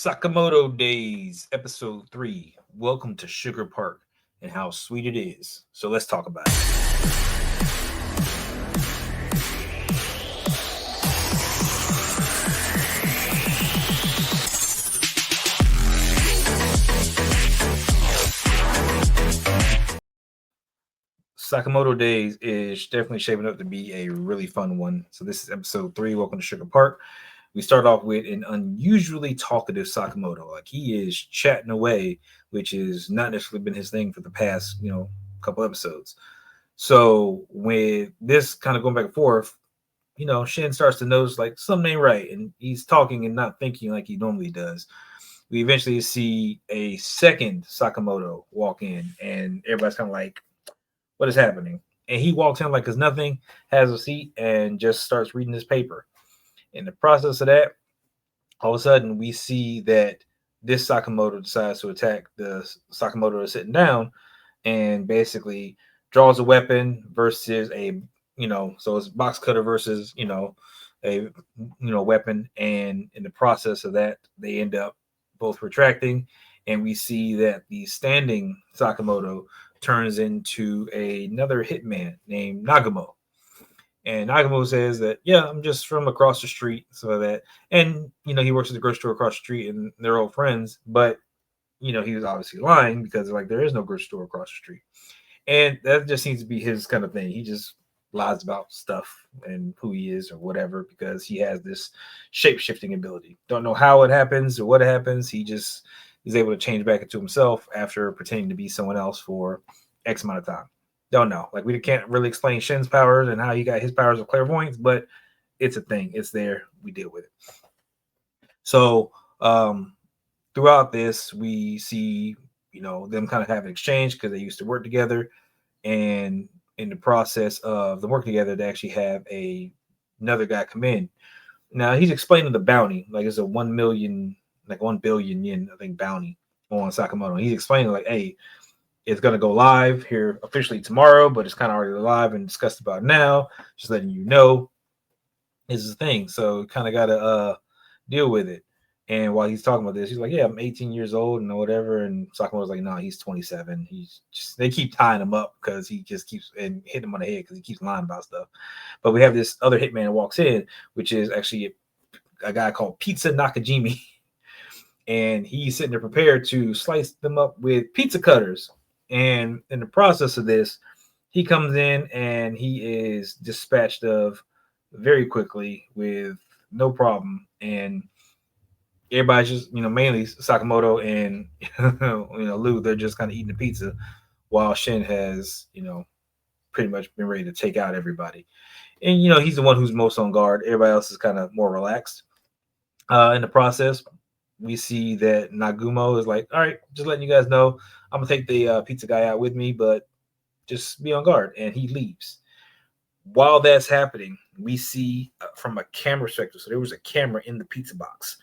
Sakamoto Days, Episode 3. Welcome to Sugar Park and how sweet it is. So let's talk about it. Sakamoto Days is definitely shaping up to be a really fun one. So this is Episode 3. Welcome to Sugar Park. We start off with an unusually talkative Sakamoto. Like he is chatting away, which has not necessarily been his thing for the past, couple episodes. So with this kind of going back and forth, Shin starts to notice like something ain't right, and he's talking and not thinking like he normally does. We eventually see a second Sakamoto walk in, and everybody's kind of like, "What is happening?" And he walks in like it's nothing, has a seat, and just starts reading his paper. In the process of that, all of a sudden we see that this Sakamoto decides to attack the Sakamoto that's sitting down, and basically draws a weapon versus so it's box cutter versus a weapon, and in the process of that they end up both retracting, and we see that the standing Sakamoto turns into another hitman named Nagamo. And Nagamo says that, yeah, I'm just from across the street. So that, and, he works at the grocery store across the street and they're old friends. But, he was obviously lying because, like, there is no grocery store across the street. And that just seems to be his kind of thing. He just lies about stuff and who he is or whatever because he has this shape shifting ability. Don't know how it happens or what happens. He just is able to change back into himself after pretending to be someone else for X amount of time. Don't know. Like we can't really explain Shin's powers and how he got his powers of clairvoyance, but it's a thing. It's there. We deal with it. So throughout this, we see them kind of have an exchange because they used to work together, and in the process of them working together, they actually have another guy come in. Now he's explaining the bounty, like it's a 1 million, like 1 billion yen, I think, bounty on Sakamoto. He's explaining like, hey, it's gonna go live here officially tomorrow, but it's kind of already live and discussed about now. Just letting you know, is the thing. So kind of gotta deal with it. And while he's talking about this, he's like, "Yeah, I'm 18 years old and whatever." And Sakamoto's like, "No, he's 27." He's just they keep tying him up because he just keeps and hitting him on the head because he keeps lying about stuff. But we have this other hitman that walks in, which is actually a guy called Pizza Nakajimi, and he's sitting there prepared to slice them up with pizza cutters. And in the process of this, he comes in and he is dispatched of very quickly with no problem. And everybody's just, mainly Sakamoto and Lou, they're just kind of eating the pizza while Shin has, pretty much been ready to take out everybody. And he's the one who's most on guard. Everybody else is kind of more relaxed. In the process, we see that Nagumo is like, all right, just letting you guys know, I'm gonna take the pizza guy out with me, but just be on guard. And he leaves. While that's happening, we see from a camera perspective. So there was a camera in the pizza box.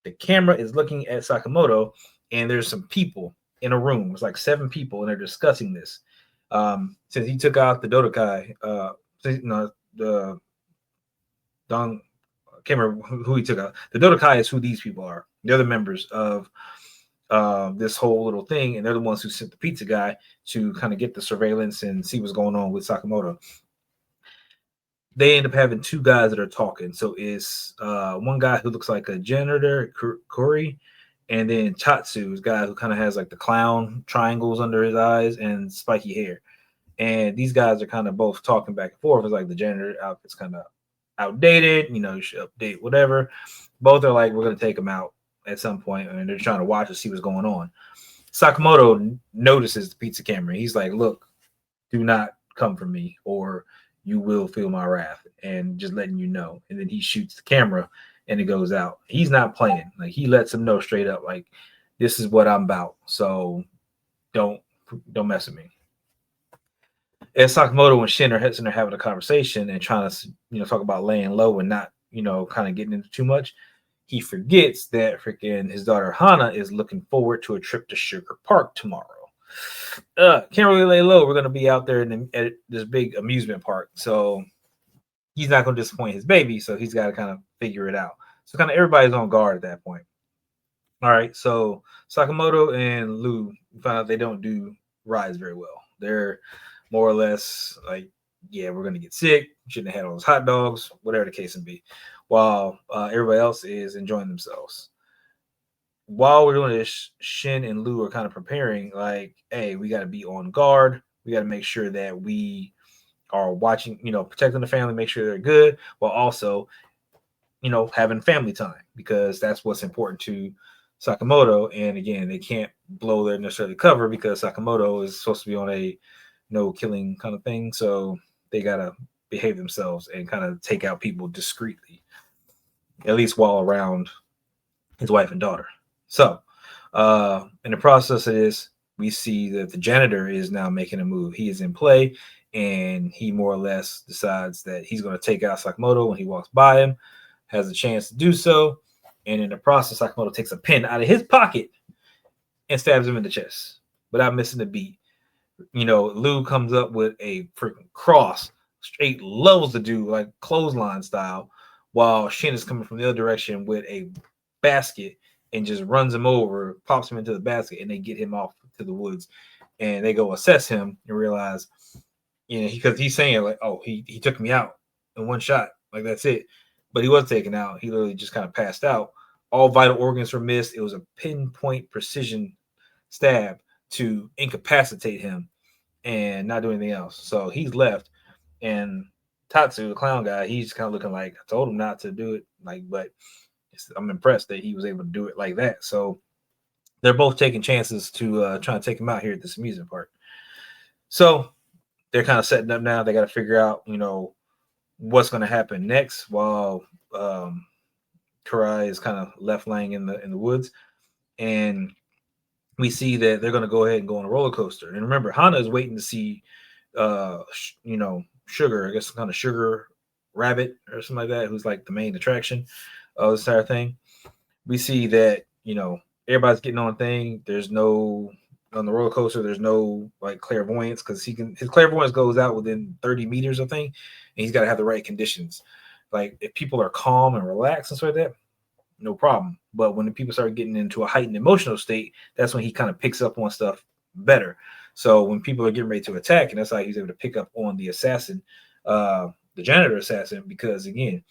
The camera is looking at Sakamoto, and there's some people in a room. It's like 7 people, and they're discussing this. Since he took out the Dodokai, the Don, I can't remember who he took out. The Dodokai is who these people are. They're the members of this whole little thing, and they're the ones who sent the pizza guy to kind of get the surveillance and see what's going on with Sakamoto. They end up having 2 guys that are talking. So it's one guy who looks like a janitor, Kuri, and then Chatsu's guy who kind of has like the clown triangles under his eyes and spiky hair. And these guys are kind of both talking back and forth. It's like the janitor outfit's kind of outdated, you should update whatever. Both are like, we're going to take him out at some point, and they're trying to watch to see what's going on. Sakamoto notices the pizza camera. He's like, look, do not come for me, or you will feel my wrath, and just letting you know. And then he shoots the camera and it goes out. He's not playing. Like he lets him know straight up, like, this is what I'm about. So don't mess with me. As Sakamoto and Shin are sitting there having a conversation and trying to, talk about laying low and not, kind of getting into too much, he forgets that freaking his daughter Hana is looking forward to a trip to Sugar Park tomorrow. Can't really lay low. We're going to be out there at this big amusement park. So he's not going to disappoint his baby. So he's got to kind of figure it out. So kind of everybody's on guard at that point. All right, so Sakamoto and Lou found out they don't do rides very well. They're more or less like, yeah, we're gonna get sick. Shouldn't have had all those hot dogs, whatever the case may be. While everybody else is enjoying themselves. While we're doing this, Shin and Lou are kind of preparing. Like, hey, we got to be on guard. We got to make sure that we are watching, protecting the family, make sure they're good, while also having family time because that's what's important to Sakamoto. And again, they can't blow their necessarily cover because Sakamoto is supposed to be on a no killing kind of thing. So they gotta behave themselves and kind of take out people discreetly, at least while around his wife and daughter. So in the process of this, we see that the janitor is now making a move. He is in play, and he more or less decides that he's going to take out Sakamoto when he walks by him, has a chance to do so, and in the process, Sakamoto takes a pin out of his pocket and stabs him in the chest without missing a beat. Lou comes up with a freaking cross, straight levels the dude like clothesline style, while Shin is coming from the other direction with a basket and just runs him over, pops him into the basket, and they get him off to the woods. And they go assess him and realize, because he's saying like, oh, he took me out in one shot, like that's it. But he was taken out. He literally just kind of passed out. All vital organs were missed. It was a pinpoint precision stab to incapacitate him and not do anything else. So he's left. And Tatsu, the clown guy, he's kind of looking like, I told him not to do it. Like, but I'm impressed that he was able to do it like that. So they're both taking chances to try to take him out here at this amusement park. So they're kind of setting up now. They got to figure out, what's going to happen next while Karai is kind of left laying in the woods. And we see that they're going to go ahead and go on a roller coaster. And remember, Hana is waiting to see, Sugar, I guess, kind of Sugar Rabbit or something like that, who's like the main attraction of this entire thing. We see that, everybody's getting on thing. There's no, on the roller coaster, there's no like clairvoyance because his clairvoyance goes out within 30 meters, I think, and he's got to have the right conditions. Like if people are calm and relaxed and stuff like that, no problem. But when the people start getting into a heightened emotional state, that's when he kind of picks up on stuff better. So when people are getting ready to attack, and that's how he's able to pick up on the assassin, the janitor assassin, because again,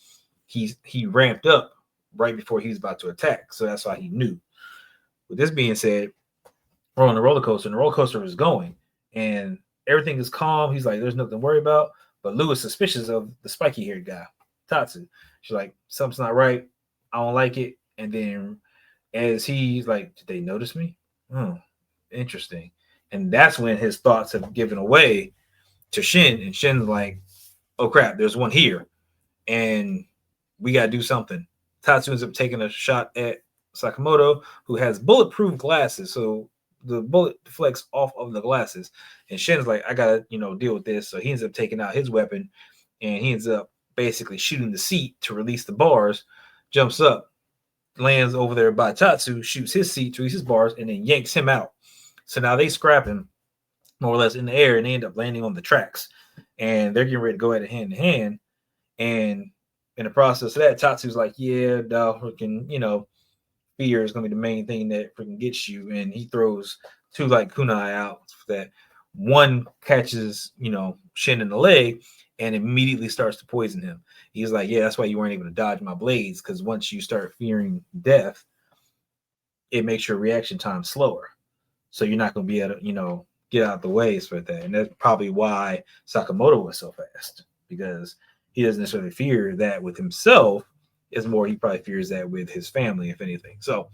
he ramped up right before he was about to attack. So that's why he knew. With this being said, we're on the roller coaster, and the roller coaster is going, and everything is calm. He's like, there's nothing to worry about. But Lou is suspicious of the spiky haired guy, Tatsu. She's like, something's not right. I don't like it. And then as he's like, did they notice me? Oh, interesting. And that's when his thoughts have given away to Shin. And Shin's like, oh crap, there's one here. And we got to do something. Tatsu ends up taking a shot at Sakamoto, who has bulletproof glasses. So the bullet deflects off of the glasses. And Shin's like, I got to, deal with this. So he ends up taking out his weapon and he ends up basically shooting the seat to release the bars, jumps up, lands over there by Tatsu, shoots his seat to release his bars, and then yanks him out. So now they scrap him more or less in the air and they end up landing on the tracks. And they're getting ready to go at it hand in hand. And in the process of that, Tatsu's like, yeah, freaking, fear is going to be the main thing that freaking gets you. And he throws two like kunai out that one catches, Shin in the leg and immediately starts to poison him. He's like, yeah, that's why you weren't able to dodge my blades, because once you start fearing death, it makes your reaction time slower. So you're not going to be able to, get out the way for that. And that's probably why Sakamoto was so fast, because he doesn't necessarily fear that with himself. It's more he probably fears that with his family, if anything. So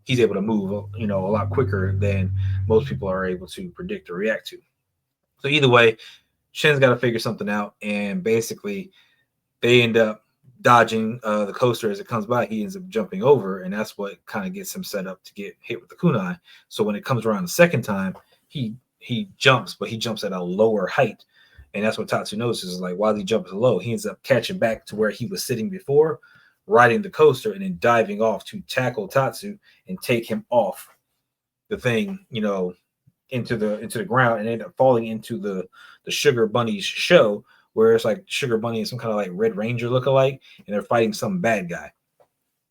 he's able to move, a lot quicker than most people are able to predict or react to. So either way, Shin's got to figure something out, and basically they end up dodging the coaster as it comes by. He ends up jumping over, and that's what kind of gets him set up to get hit with the kunai. So when it comes around the second time, he jumps, but he jumps at a lower height. And that's what Tatsu notices. Is like, while he jumps low, he ends up catching back to where he was sitting before, riding the coaster, and then diving off to tackle Tatsu and take him off the thing, into the ground, and end up falling into the Sugar Bunny's show, where it's like Sugar Bunny is some kind of like Red Ranger lookalike, and they're fighting some bad guy.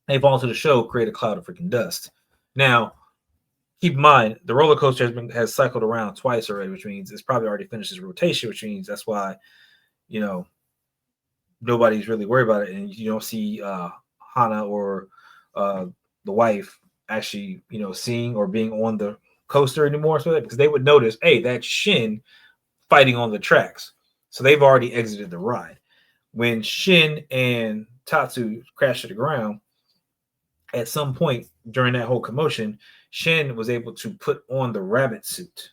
They fall into the show, create a cloud of freaking dust. Now, keep in mind the roller coaster has cycled around twice already, which means it's probably already finished its rotation, which means that's why you know nobody's really worried about it, and you don't see Hana or uh, the wife actually seeing or being on the coaster anymore, so because they would notice, hey, that's Shin fighting on the tracks, so they've already exited the ride. When Shin and Tatsu crashed to the ground, at some point during that whole commotion, Shin was able to put on the rabbit suit.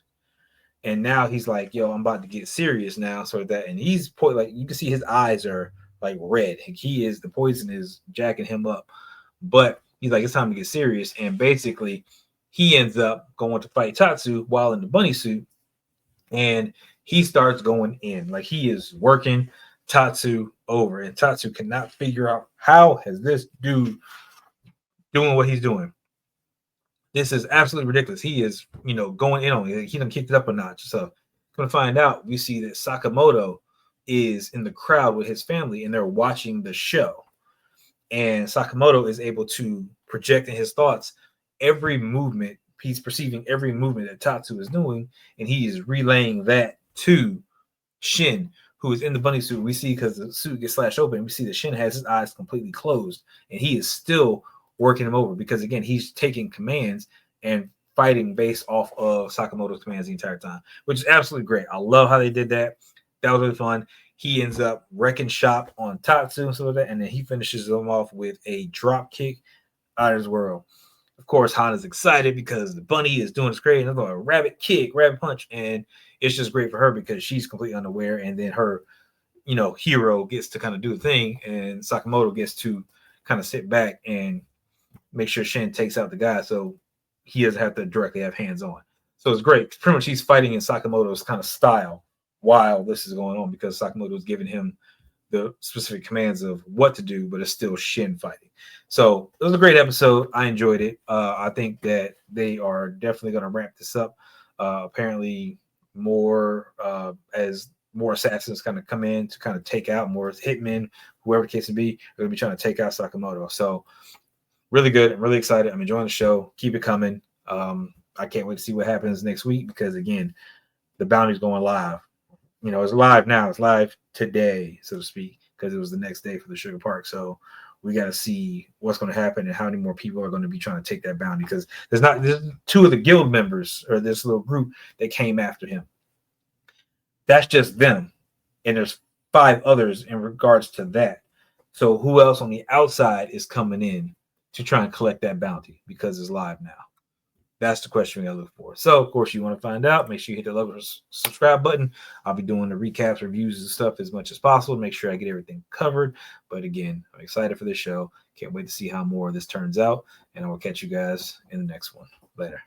And now he's like, yo, I'm about to get serious now. So that, and he's like, you can see his eyes are like red. He is, the poison is jacking him up. But he's like, it's time to get serious. And basically, he ends up going to fight Tatsu while in the bunny suit. And he starts going in. Like, he is working Tatsu over. And Tatsu cannot figure out how has this dude doing what he's doing. This is absolutely ridiculous. He is, going in on it. He done kicked it up a notch. So, going to find out, we see that Sakamoto is in the crowd with his family, and they're watching the show. And Sakamoto is able to project in his thoughts every movement. He's perceiving every movement that Tatsu is doing, and he is relaying that to Shin, who is in the bunny suit. We see, because the suit gets slashed open, we see that Shin has his eyes completely closed, and he is still working him over because, again, he's taking commands and fighting based off of Sakamoto's commands the entire time, which is absolutely great. I love how they did that. That was really fun. He ends up wrecking shop on Tatsu and stuff like that, and then he finishes him off with a drop kick out of his world. Of course, Hana's excited because the bunny is doing this great, and a rabbit kick, rabbit punch, and it's just great for her because she's completely unaware, and then her, hero gets to kind of do the thing, and Sakamoto gets to kind of sit back and make sure Shin takes out the guy so he doesn't have to directly have hands on. So it's great. Pretty much he's fighting in Sakamoto's kind of style while this is going on because Sakamoto is giving him the specific commands of what to do, but it's still Shin fighting. So it was a great episode. I enjoyed it. I think that they are definitely going to ramp this up. Apparently more as more assassins kind of come in to kind of take out more hitmen, whoever the case may be, they're going to be trying to take out Sakamoto. So really good. I'm really excited. I'm enjoying the show. Keep it coming. I can't wait to see what happens next week because, again, the bounty's going live. It's live now. It's live today, so to speak, because it was the next day for the Sugar Park. So we got to see what's going to happen and how many more people are going to be trying to take that bounty because there's two of the guild members or this little group that came after him. That's just them. And there's 5 others in regards to that. So who else on the outside is coming in to try and collect that bounty because it's live now? That's the question we gotta look for. So, of course, you want to find out, make sure you hit the love or subscribe button. I'll be doing the recaps, reviews, and stuff as much as possible to make sure I get everything covered. But again, I'm excited for this show. Can't wait to see how more of this turns out. And I will catch you guys in the next one. Later.